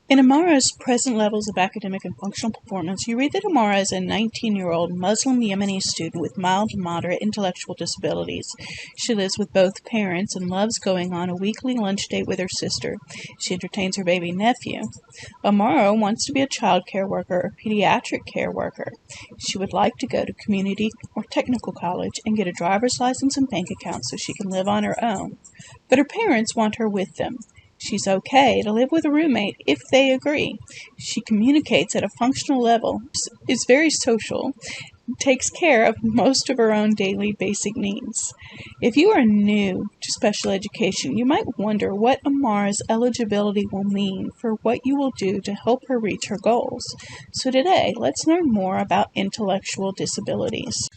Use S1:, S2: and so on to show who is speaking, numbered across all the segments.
S1: In Amara's present levels of academic and functional performance, you read that Amara is a 19-year-old Muslim Yemeni student with mild to moderate intellectual disabilities. She lives with both parents and loves going on a weekly lunch date with her sister. She entertains her baby nephew. Amara wants to be a child care worker or pediatric care worker. She would like to go to community or technical college and get a driver's license and bank account so she can live on her own. But her parents want her with them. She's okay to live with a roommate if they agree. She communicates at a functional level, is very social, takes care of most of her own daily basic needs. If you are new to special education, you might wonder what Amara's eligibility will mean for what you will do to help her reach her goals. So today, let's learn more about intellectual disabilities.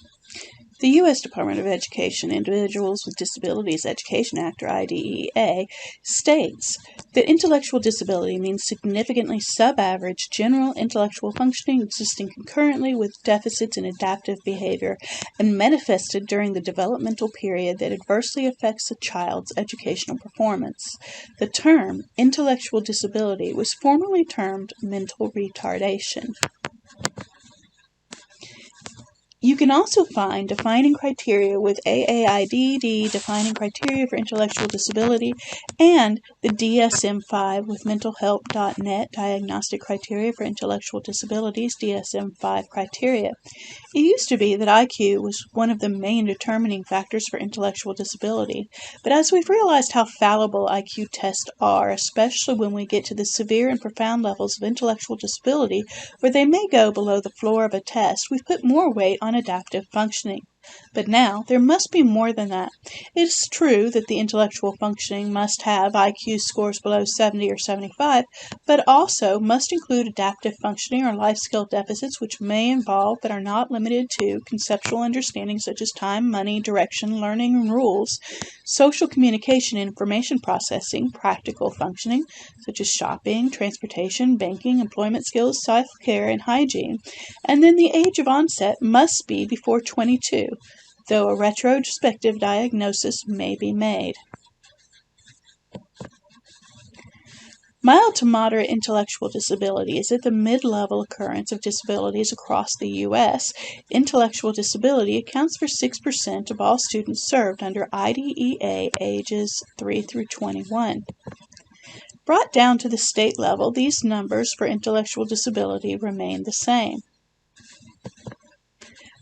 S1: The U.S. Department of Education Individuals with Disabilities Education Act, or IDEA, states that intellectual disability means significantly sub-average general intellectual functioning existing concurrently with deficits in adaptive behavior and manifested during the developmental period that adversely affects a child's educational performance. The term intellectual disability was formerly termed mental retardation. You can also find defining criteria with AAIDD defining criteria for intellectual disability and the DSM-5 with mentalhelp.net diagnostic criteria for intellectual disabilities DSM-5 criteria. It used to be that IQ was one of the main determining factors for intellectual disability, but as we've realized how fallible IQ tests are, especially when we get to the severe and profound levels of intellectual disability where they may go below the floor of a test, we've put more weight on adaptive functioning. But now, there must be more than that. It is true that the intellectual functioning must have IQ scores below 70 or 75, but also must include adaptive functioning or life skill deficits which may involve, but are not limited to, conceptual understanding such as time, money, direction, learning, and rules, social communication and information processing, practical functioning such as shopping, transportation, banking, employment skills, self-care, and hygiene, and then the age of onset must be before 22. Though a retrospective diagnosis may be made. Mild to moderate intellectual disability is at the mid-level occurrence of disabilities across the U.S. Intellectual disability accounts for 6% of all students served under IDEA ages 3 through 21. Brought down to the state level, these numbers for intellectual disability remain the same.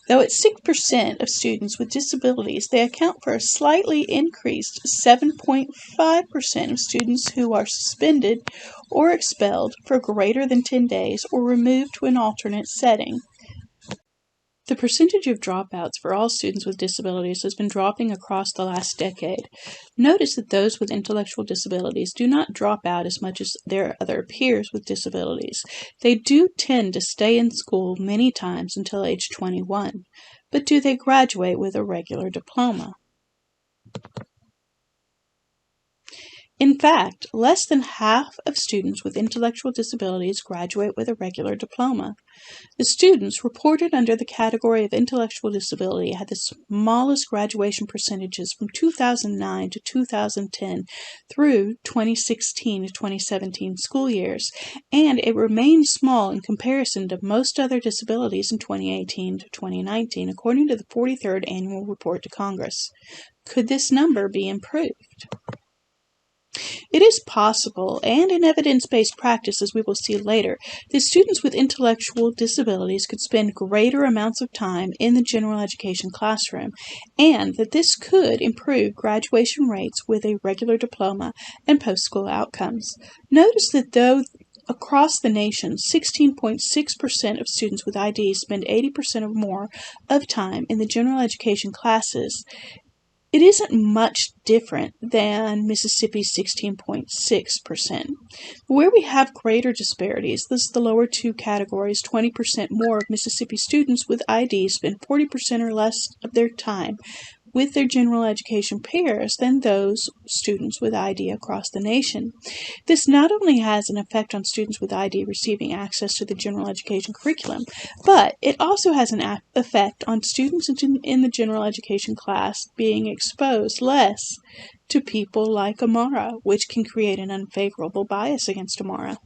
S1: Though at 6% of students with disabilities, they account for a slightly increased 7.5% of students who are suspended or expelled for greater than 10 days or removed to an alternate setting. The percentage of dropouts for all students with disabilities has been dropping across the last decade. Notice that those with intellectual disabilities do not drop out as much as their other peers with disabilities. They do tend to stay in school many times until age 21, but do they graduate with a regular diploma? In fact, less than half of students with intellectual disabilities graduate with a regular diploma. The students reported under the category of intellectual disability had the smallest graduation percentages from 2009 to 2010 through 2016 to 2017 school years, and it remained small in comparison to most other disabilities in 2018 to 2019, according to the 43rd Annual Report to Congress. Could this number be improved? It is possible, and in evidence-based practice, as we will see later, that students with intellectual disabilities could spend greater amounts of time in the general education classroom, and that this could improve graduation rates with a regular diploma and post-school outcomes. Notice that though across the nation, 16.6% of students with ID spend 80% or more of time in the general education classes, it isn't much different than Mississippi's 16.6%. Where we have greater disparities, this is the lower two categories, 20% more of Mississippi students with ID spend 40% or less of their time with their general education peers than those students with ID across the nation. This not only has an effect on students with ID receiving access to the general education curriculum, but it also has an effect on students in the general education class being exposed less to people like Amara, which can create an unfavorable bias against Amara.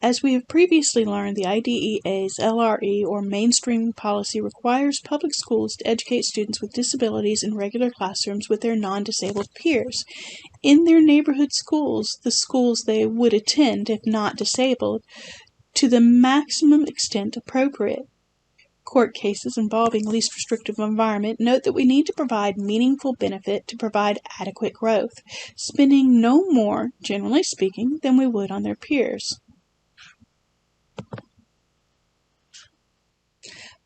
S1: As we have previously learned, the IDEA's LRE, or mainstreaming policy, requires public schools to educate students with disabilities in regular classrooms with their non-disabled peers. In their neighborhood schools, the schools they would attend if not disabled, to the maximum extent appropriate. Court cases involving least restrictive environment note that we need to provide meaningful benefit to provide adequate growth, spending no more, generally speaking, than we would on their peers.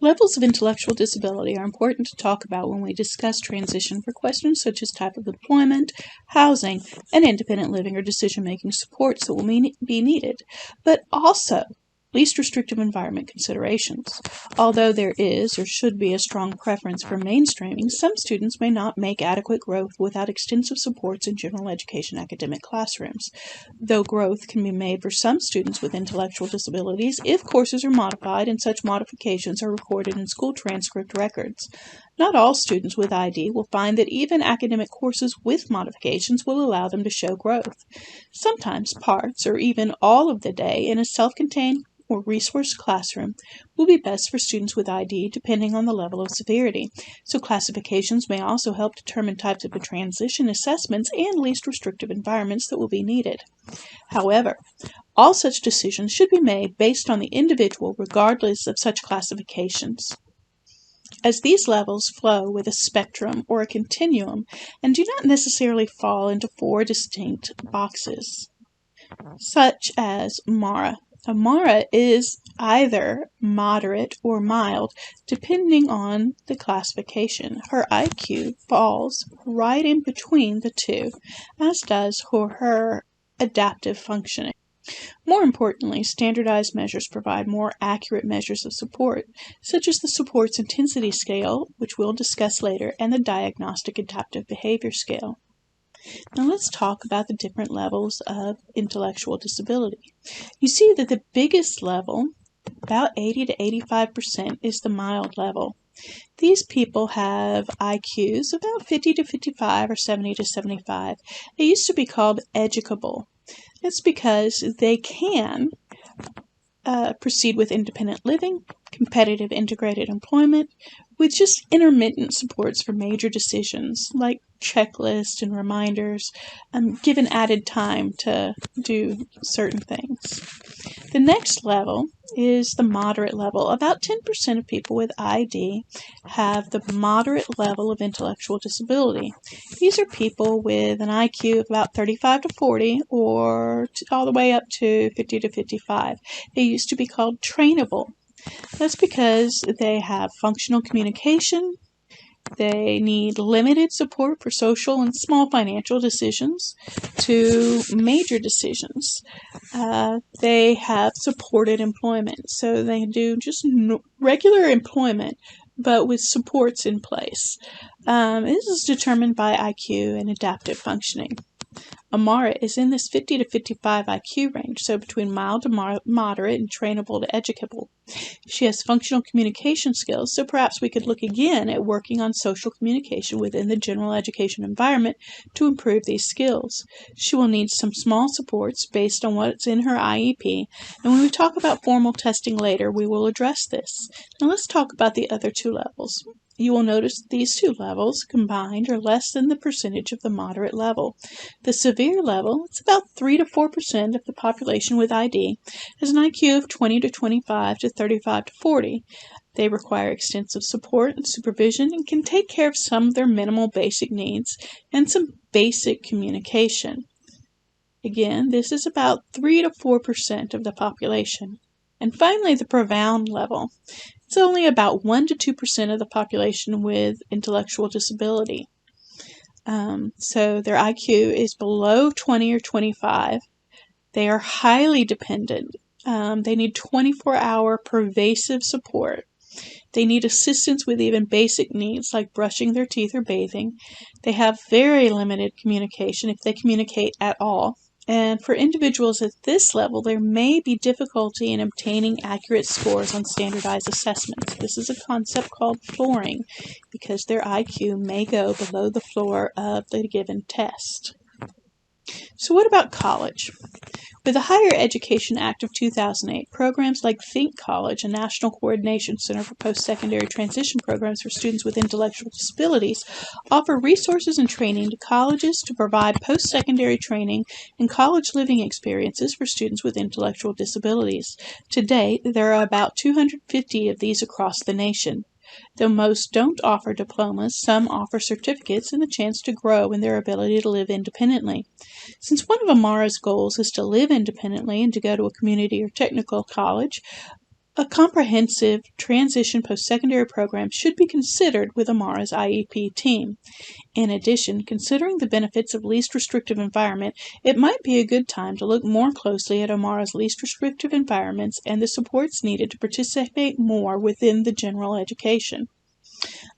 S1: Levels of intellectual disability are important to talk about when we discuss transition for questions such as type of employment, housing, and independent living or decision-making supports that will be needed, but also least restrictive environment considerations. Although there is or should be a strong preference for mainstreaming, some students may not make adequate growth without extensive supports in general education academic classrooms. Though growth can be made for some students with intellectual disabilities if courses are modified and such modifications are recorded in school transcript records. Not all students with ID will find that even academic courses with modifications will allow them to show growth. Sometimes parts or even all of the day in a self-contained or resource classroom will be best for students with ID depending on the level of severity, so classifications may also help determine types of transition assessments and least restrictive environments that will be needed. However, all such decisions should be made based on the individual regardless of such classifications, as these levels flow with a spectrum or a continuum and do not necessarily fall into 4 distinct boxes, such as Amara. Amara is either moderate or mild, depending on the classification. Her IQ falls right in between the two, as does her adaptive functioning. More importantly, standardized measures provide more accurate measures of support, such as the Supports Intensity Scale, which we'll discuss later, and the Diagnostic Adaptive Behavior Scale. Now let's talk about the different levels of intellectual disability. You see that the biggest level, about 80 to 85%, is the mild level. These people have IQs about 50 to 55 or 70 to 75. They used to be called educable. That's because they can proceed with independent living, competitive integrated employment, with just intermittent supports for major decisions like checklists and reminders, given added time to do certain things. The next level is the moderate level. About 10% of people with ID have the moderate level of intellectual disability. These are people with an IQ of about 35 to 40 or all the way up to 50 to 55. They used to be called trainable. That's because they have functional communication. They need limited support for social and small financial decisions to major decisions. They have supported employment, so they do just regular employment, but with supports in place. This is determined by IQ and adaptive functioning. Amara is in this 50 to 55 IQ range, so between mild to moderate and trainable to educable. She has functional communication skills, so perhaps we could look again at working on social communication within the general education environment to improve these skills. She will need some small supports based on what's in her IEP, and when we talk about formal testing later, we will address this. Now let's talk about the other 2 levels. You will notice these 2 levels combined are less than the percentage of the moderate level. The severe level, it's about 3 to 4% of the population with ID, has an IQ of 20 to 25 to 35 to 40. They require extensive support and supervision and can take care of some of their minimal basic needs and some basic communication. Again, this is about 3 to 4% of the population. And finally, the profound level. It's only about 1 to 2% of the population with intellectual disability. So their IQ is below 20 or 25. They are highly dependent. They need 24-hour pervasive support. They need assistance with even basic needs like brushing their teeth or bathing. They have very limited communication, if they communicate at all. And for individuals at this level, there may be difficulty in obtaining accurate scores on standardized assessments. This is a concept called flooring, because their IQ may go below the floor of the given test. So what about college? With the Higher Education Act of 2008, programs like Think College, a national coordination center for post-secondary transition programs for students with intellectual disabilities, offer resources and training to colleges to provide post-secondary training and college living experiences for students with intellectual disabilities. To date, there are about 250 of these across the nation. Though most don't offer diplomas, some offer certificates and the chance to grow in their ability to live independently. Since one of Amara's goals is to live independently and to go to a community or technical college, a comprehensive transition post-secondary program should be considered with Amara's IEP team. In addition, considering the benefits of least restrictive environment, it might be a good time to look more closely at Amara's least restrictive environments and the supports needed to participate more within the general education.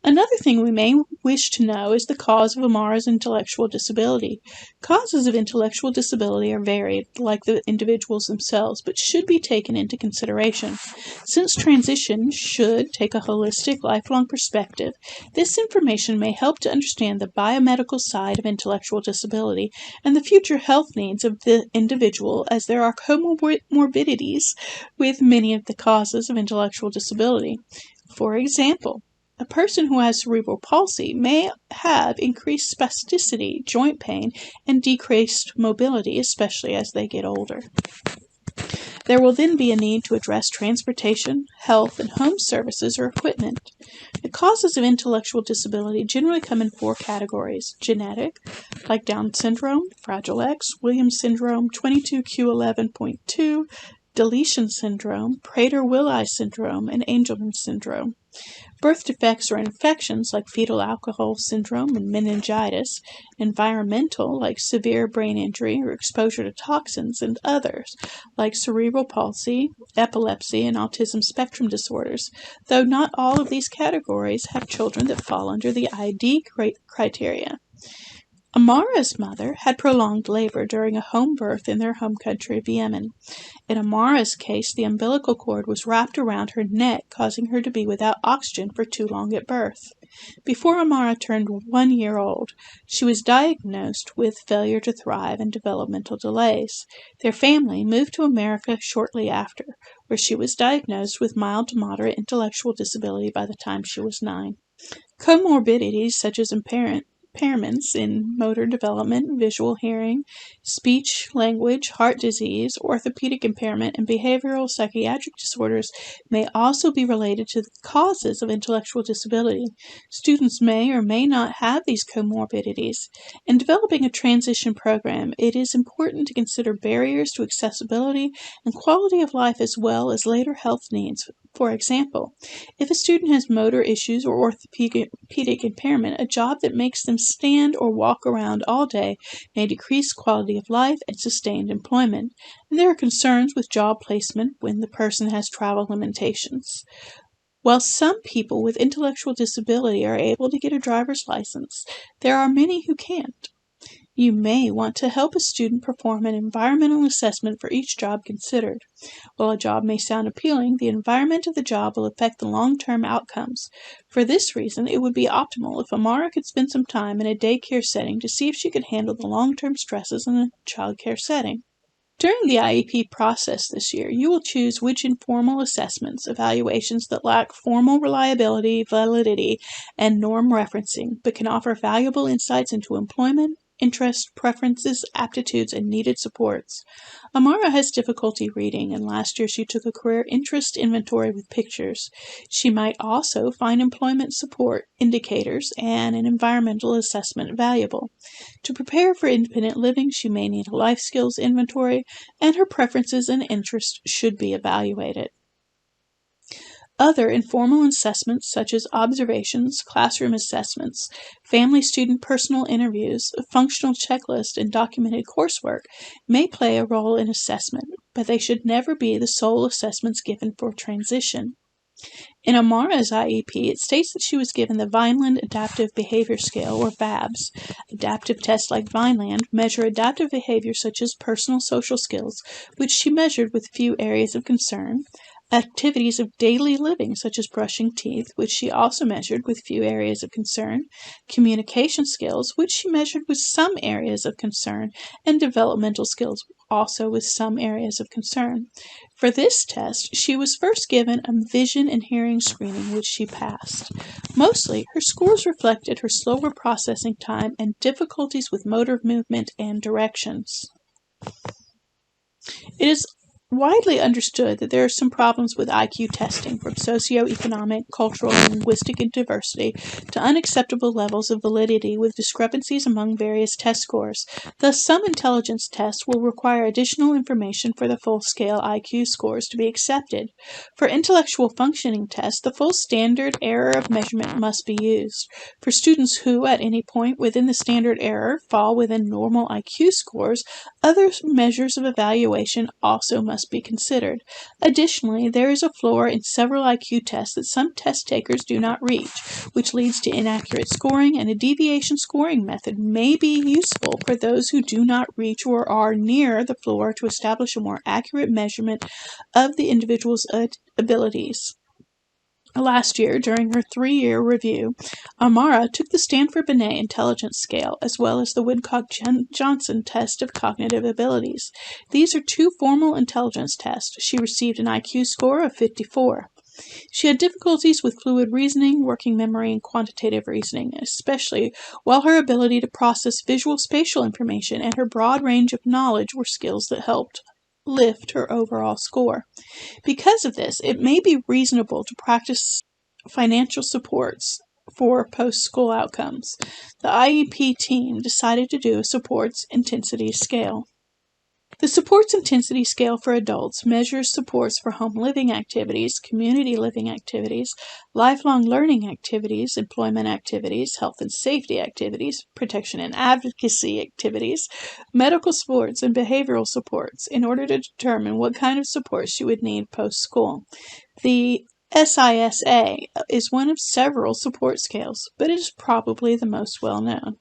S1: Another thing we may wish to know is the cause of Amara's intellectual disability. Causes of intellectual disability are varied, like the individuals themselves, but should be taken into consideration. Since transition should take a holistic, lifelong perspective, this information may help to understand the biomedical side of intellectual disability and the future health needs of the individual, as there are comorbidities with many of the causes of intellectual disability. For example, a person who has cerebral palsy may have increased spasticity, joint pain, and decreased mobility, especially as they get older. There will then be a need to address transportation, health, and home services or equipment. The causes of intellectual disability generally come in 4 categories: genetic, like Down syndrome, Fragile X, Williams syndrome, 22q11.2, deletion syndrome, Prader-Willi syndrome, and Angelman syndrome. Birth defects or infections like fetal alcohol syndrome and meningitis, environmental like severe brain injury or exposure to toxins, and others like cerebral palsy, epilepsy, and autism spectrum disorders, though not all of these categories have children that fall under the ID criteria. Amara's mother had prolonged labor during a home birth in their home country of Yemen. In Amara's case, the umbilical cord was wrapped around her neck, causing her to be without oxygen for too long at birth. Before Amara turned 1 year old, she was diagnosed with failure to thrive and developmental delays. Their family moved to America shortly after, where she was diagnosed with mild to moderate intellectual disability by the time she was 9. Comorbidities such as impairments in motor development, visual hearing, speech, language, heart disease, orthopedic impairment, and behavioral psychiatric disorders may also be related to the causes of intellectual disability. Students may or may not have these comorbidities. In developing a transition program, it is important to consider barriers to accessibility and quality of life as well as later health needs. For example, if a student has motor issues or orthopedic impairment, a job that makes them stand or walk around all day may decrease quality of life and sustained employment, and there are concerns with job placement when the person has travel limitations. While some people with intellectual disability are able to get a driver's license, there are many who can't. You may want to help a student perform an environmental assessment for each job considered. While a job may sound appealing, the environment of the job will affect the long-term outcomes. For this reason, it would be optimal if Amara could spend some time in a daycare setting to see if she could handle the long-term stresses in a childcare setting. During the IEP process this year, you will choose which informal assessments, evaluations that lack formal reliability, validity, and norm referencing, but can offer valuable insights into employment, interests, preferences, aptitudes, and needed supports. Amara has difficulty reading, and last year she took a career interest inventory with pictures. She might also find employment support indicators and an environmental assessment valuable. To prepare for independent living, she may need a life skills inventory, and her preferences and interests should be evaluated. Other informal assessments such as observations, classroom assessments, family-student personal interviews, a functional checklist, and documented coursework may play a role in assessment, but they should never be the sole assessments given for transition. In Amara's IEP, it states that she was given the Vineland Adaptive Behavior Scale, or VABS. Adaptive tests like Vineland measure adaptive behavior such as personal social skills, which she measured with few areas of concern. activities of daily living, such as brushing teeth, which she also measured with few areas of concern, communication skills, which she measured with some areas of concern, and developmental skills, also with some areas of concern. For this test, she was first given a vision and hearing screening, which she passed. Mostly, her scores reflected her slower processing time and difficulties with motor movement and directions. It is widely understood that there are some problems with IQ testing, from socioeconomic, cultural, and linguistic diversity to unacceptable levels of validity with discrepancies among various test scores. Thus, some intelligence tests will require additional information for the full-scale IQ scores to be accepted. For intellectual functioning tests, the full standard error of measurement must be used. For students who, at any point within the standard error, fall within normal IQ scores, other measures of evaluation also must be considered. Additionally, there is a floor in several IQ tests that some test takers do not reach, which leads to inaccurate scoring, and a deviation scoring method may be useful for those who do not reach or are near the floor to establish a more accurate measurement of the individual's abilities. Last year, during her 3-year review, Amara took the Stanford-Binet Intelligence Scale as well as the Woodcock-Johnson Test of Cognitive Abilities. These are two formal intelligence tests. She received an IQ score of 54. She had difficulties with fluid reasoning, working memory, and quantitative reasoning, especially while her ability to process visual spatial information and her broad range of knowledge were skills that helped lift her overall score. Because of this, it may be reasonable to practice financial supports for post-school outcomes. The IEP team decided to do a supports intensity scale. The supports intensity scale for adults measures supports for home living activities, community living activities, lifelong learning activities, employment activities, health and safety activities, protection and advocacy activities, medical supports, and behavioral supports in order to determine what kind of supports you would need post-school. The SISA is one of several support scales, but it is probably the most well-known.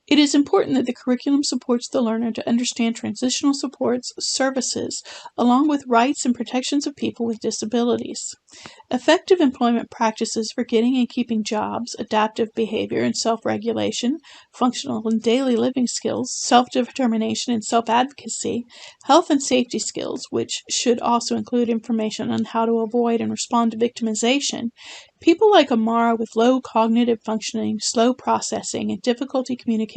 S1: It is important that the curriculum supports the learner to understand transitional supports services, along with rights and protections of people with disabilities. Effective employment practices for getting and keeping jobs, adaptive behavior and self-regulation, functional and daily living skills, self-determination and self-advocacy, health and safety skills, which should also include information on how to avoid and respond to victimization. People like Amara with low cognitive functioning, slow processing, and difficulty communicating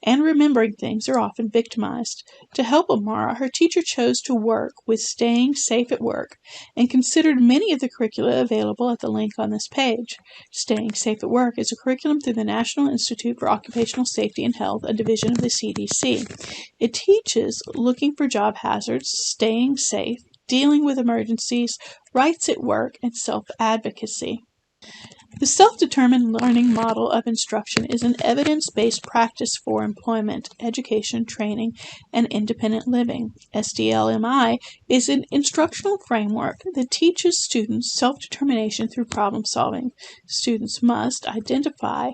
S1: and remembering things are often victimized. To help Amara, her teacher chose to work with Staying Safe at Work and considered many of the curricula available at the link on this page. Staying Safe at Work is a curriculum through the National Institute for Occupational Safety and Health, a division of the CDC. It teaches looking for job hazards, staying safe, dealing with emergencies, rights at work, and self-advocacy. The self-determined learning model of instruction is an evidence-based practice for employment, education, training, and independent living. SDLMI is an instructional framework that teaches students self-determination through problem solving. Students must identify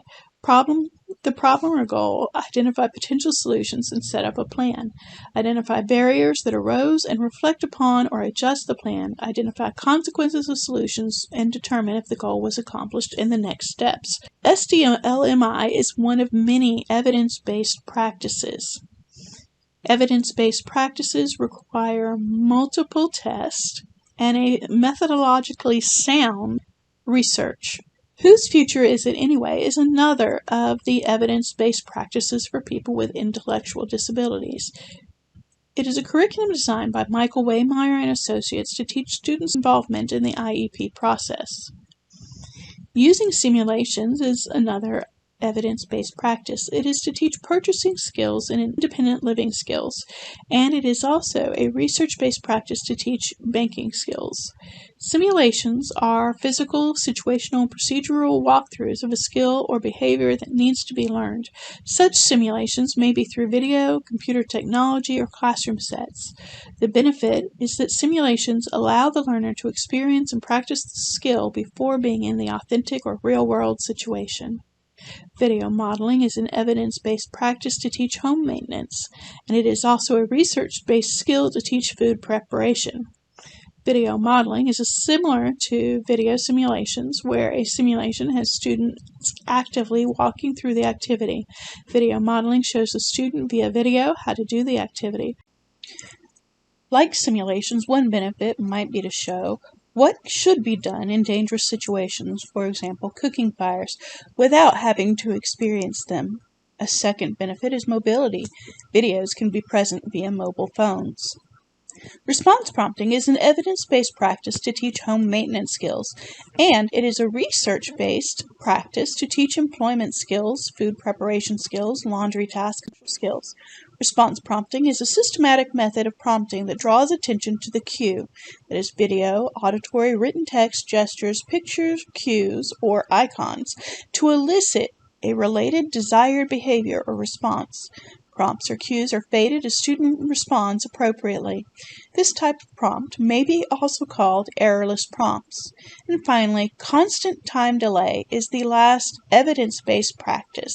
S1: the problem or goal, identify potential solutions, and set up a plan. Identify barriers that arose and reflect upon or adjust the plan. Identify consequences of solutions and determine if the goal was accomplished in the next steps. SDLMI is one of many evidence-based practices. Evidence-based practices require multiple tests and a methodologically sound research. Whose future is it anyway is another of the evidence-based practices for people with intellectual disabilities. It is a curriculum designed by Michael Waymeyer and Associates to teach students involvement in the IEP process. Using simulations is another evidence-based practice. It is to teach purchasing skills and independent living skills, and it is also a research-based practice to teach banking skills. Simulations are physical, situational, and procedural walkthroughs of a skill or behavior that needs to be learned. Such simulations may be through video, computer technology, or classroom sets. The benefit is that simulations allow the learner to experience and practice the skill before being in the authentic or real-world situation. Video modeling is an evidence-based practice to teach home maintenance, and it is also a research-based skill to teach food preparation. Video modeling is similar to video simulations, where a simulation has students actively walking through the activity. Video modeling shows the student via video how to do the activity. Like simulations, one benefit might be to show what should be done in dangerous situations, for example, cooking fires, without having to experience them. A second benefit is mobility. Videos can be present via mobile phones. Response prompting is an evidence-based practice to teach home maintenance skills, and it is a research-based practice to teach employment skills, food preparation skills, laundry tasks, and skills. Response prompting is a systematic method of prompting that draws attention to the cue, that is video, auditory, written text, gestures, pictures, cues, or icons, to elicit a related desired behavior or response. Prompts or cues are faded as student responds appropriately. This type of prompt may be also called errorless prompts. And finally, constant time delay is the last evidence-based practice.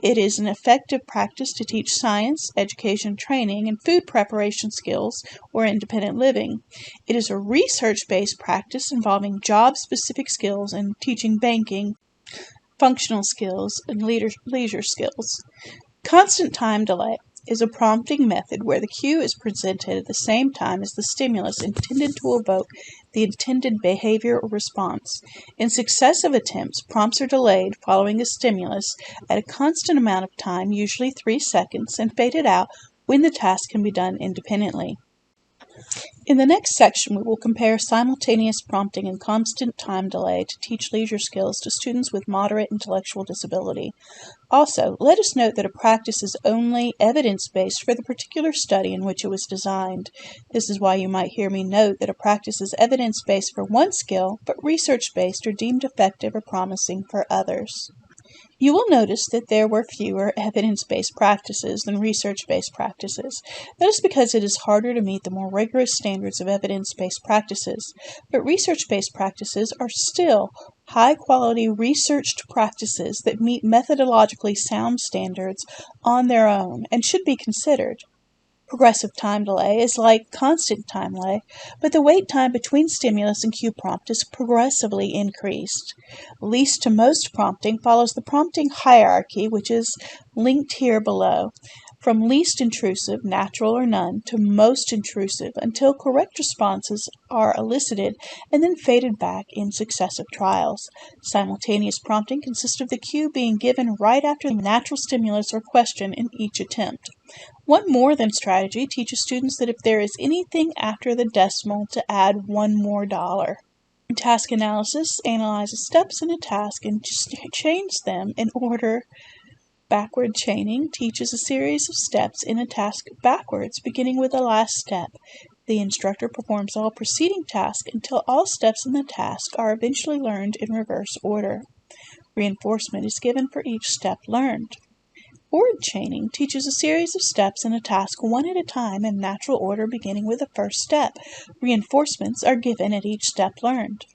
S1: It is an effective practice to teach science, education, training, and food preparation skills or independent living. It is a research-based practice involving job-specific skills and teaching banking, functional skills, and leisure skills. Constant time delay is a prompting method where the cue is presented at the same time as the stimulus intended to evoke the intended behavior or response. In successive attempts, prompts are delayed following a stimulus at a constant amount of time, usually 3 seconds, and faded out when the task can be done independently. In the next section, we will compare simultaneous prompting and constant time delay to teach leisure skills to students with moderate intellectual disability. Also, let us note that a practice is only evidence-based for the particular study in which it was designed. This is why you might hear me note that a practice is evidence-based for one skill, but research-based or deemed effective or promising for others. You will notice that there were fewer evidence-based practices than research-based practices. That is because it is harder to meet the more rigorous standards of evidence-based practices, but research-based practices are still high-quality researched practices that meet methodologically sound standards on their own and should be considered. Progressive time delay is like constant time delay, but the wait time between stimulus and cue prompt is progressively increased. Least to most prompting follows the prompting hierarchy, which is linked here below, from least intrusive, natural or none, to most intrusive, until correct responses are elicited and then faded back in successive trials. Simultaneous prompting consists of the cue being given right after the natural stimulus or question in each attempt. One more than strategy teaches students that if there is anything after the decimal, to add $1 more. Task analysis analyzes steps in a task and chains them in order. Backward chaining teaches a series of steps in a task backwards, beginning with the last step. The instructor performs all preceding tasks until all steps in the task are eventually learned in reverse order. Reinforcement is given for each step learned. Forward chaining teaches a series of steps in a task one at a time in natural order, beginning with the first step. Reinforcements are given at each step learned.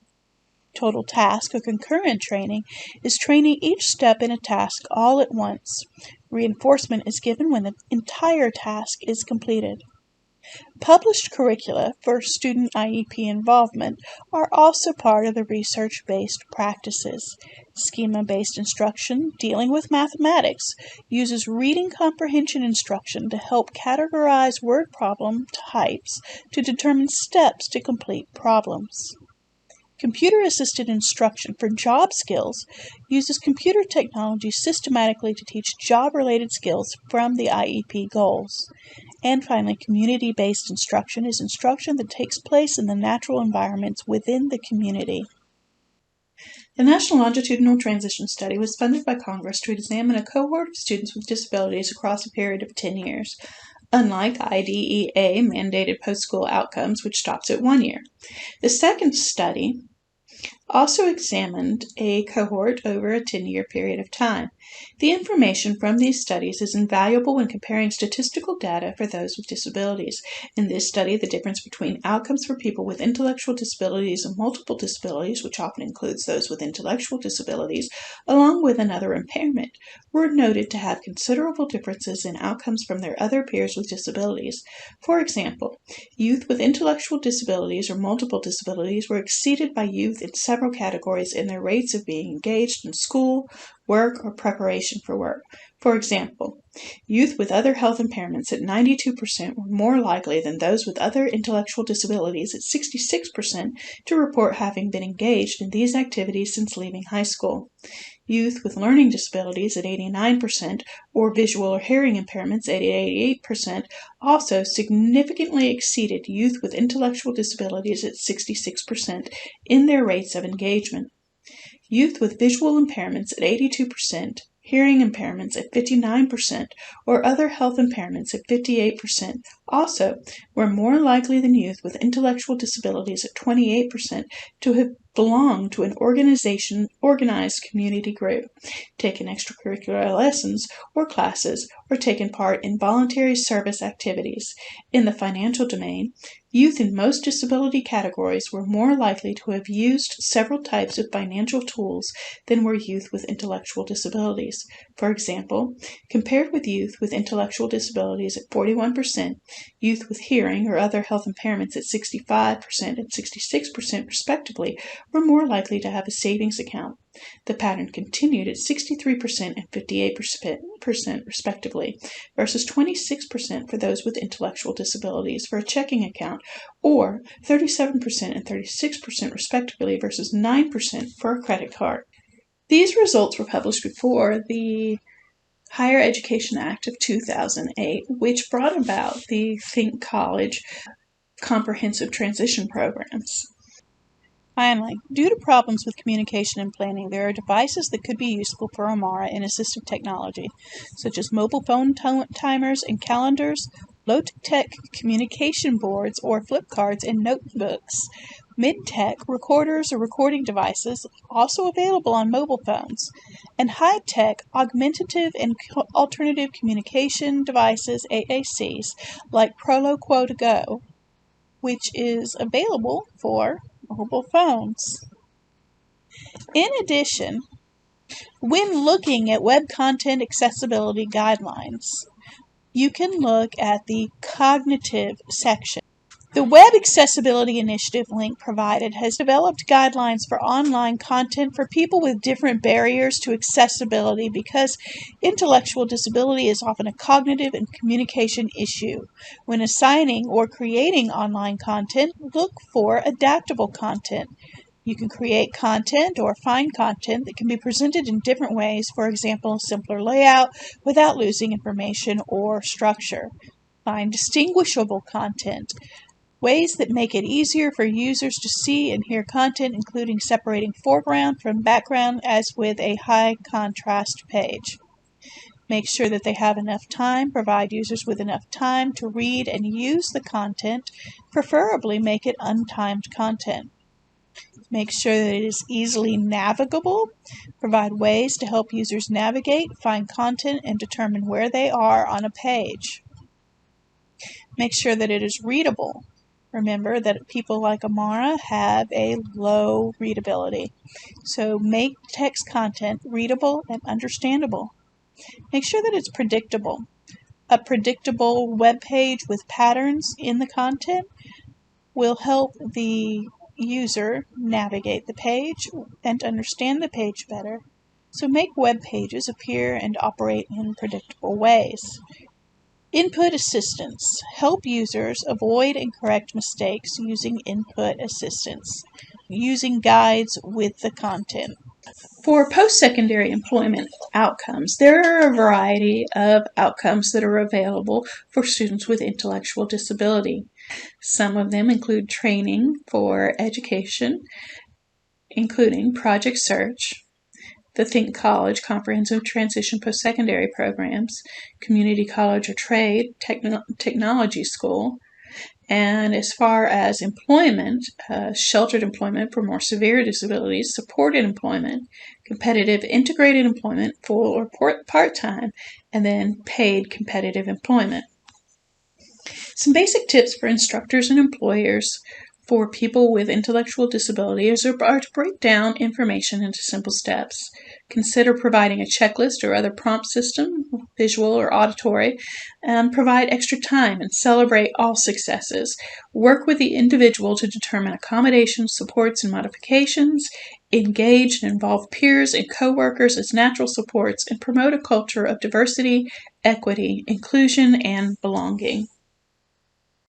S1: Total task or concurrent training is training each step in a task all at once. Reinforcement is given when the entire task is completed. Published curricula for student IEP involvement are also part of the research-based practices. Schema-based instruction, dealing with mathematics, uses reading comprehension instruction to help categorize word problem types to determine steps to complete problems. Computer-assisted instruction for job skills uses computer technology systematically to teach job-related skills from the IEP goals. And finally, community-based instruction is instruction that takes place in the natural environments within the community. The National Longitudinal Transition Study was funded by Congress to examine a cohort of students with disabilities across a period of 10 years, unlike IDEA-mandated post-school outcomes, which stops at 1 year. The second study also examined a cohort over a 10-year period of time. The information from these studies is invaluable when comparing statistical data for those with disabilities. In this study, the difference between outcomes for people with intellectual disabilities and multiple disabilities, which often includes those with intellectual disabilities, along with another impairment, were noted to have considerable differences in outcomes from their other peers with disabilities. For example, youth with intellectual disabilities or multiple disabilities were exceeded by youth in several categories in their rates of being engaged in school, work, or preparation for work. For example, youth with other health impairments at 92% were more likely than those with other intellectual disabilities at 66% to report having been engaged in these activities since leaving high school. Youth with learning disabilities at 89% or visual or hearing impairments at 88% also significantly exceeded youth with intellectual disabilities at 66% in their rates of engagement. Youth with visual impairments at 82%, hearing impairments at 59%, or other health impairments at 58% also were more likely than youth with intellectual disabilities at 28% to have belonged to an organized community group, taken extracurricular lessons or classes, or taken part in voluntary service activities. In the financial domain, youth in most disability categories were more likely to have used several types of financial tools than were youth with intellectual disabilities. For example, compared with youth with intellectual disabilities at 41%, youth with hearing or other health impairments at 65% and 66% respectively were more likely to have a savings account. The pattern continued at 63% and 58% respectively, versus 26% for those with intellectual disabilities for a checking account, or 37% and 36% respectively versus 9% for a credit card. These results were published before the Higher Education Act of 2008, which brought about the Think College comprehensive transition programs. Finally, due to problems with communication and planning, there are devices that could be useful for Amara in assistive technology, such as mobile phone timers and calendars, low-tech communication boards or flip cards and notebooks, mid-tech recorders or recording devices, also available on mobile phones, and high-tech augmentative and alternative communication devices, AACs, like Proloquo to Go, which is available for mobile phones. In addition, when looking at web content accessibility guidelines, you can look at the cognitive section. The Web Accessibility Initiative link provided has developed guidelines for online content for people with different barriers to accessibility because intellectual disability is often a cognitive and communication issue. When assigning or creating online content, look for adaptable content. You can create content or find content that can be presented in different ways, for example, a simpler layout without losing information or structure. Find distinguishable content. Ways that make it easier for users to see and hear content, including separating foreground from background as with a high contrast page. Make sure that they have enough time. Provide users with enough time to read and use the content. Preferably make it untimed content. Make sure that it is easily navigable. Provide ways to help users navigate, find content, and determine where they are on a page. Make sure that it is readable. Remember that people like Amara have a low readability. So make text content readable and understandable. Make sure that it's predictable. A predictable web page with patterns in the content will help the user navigate the page and understand the page better. So make web pages appear and operate in predictable ways. Input assistance. Help users avoid and correct mistakes using input assistance, using guides with the content. For post-secondary employment outcomes, there are a variety of outcomes that are available for students with intellectual disability. Some of them include training for education, including Project Search, the Think College Comprehensive Transition Post-Secondary Programs, Community College or Trade, Technology School, And as far as employment, sheltered employment for more severe disabilities, supported employment, competitive integrated employment, full or part-time, and then paid competitive employment. Some basic tips for instructors and employers for people with intellectual disabilities are to break down information into simple steps. Consider providing a checklist or other prompt system, visual or auditory, and provide extra time and celebrate all successes. Work with the individual to determine accommodations, supports, and modifications. Engage and involve peers and coworkers as natural supports, and promote a culture of diversity, equity, inclusion, and belonging.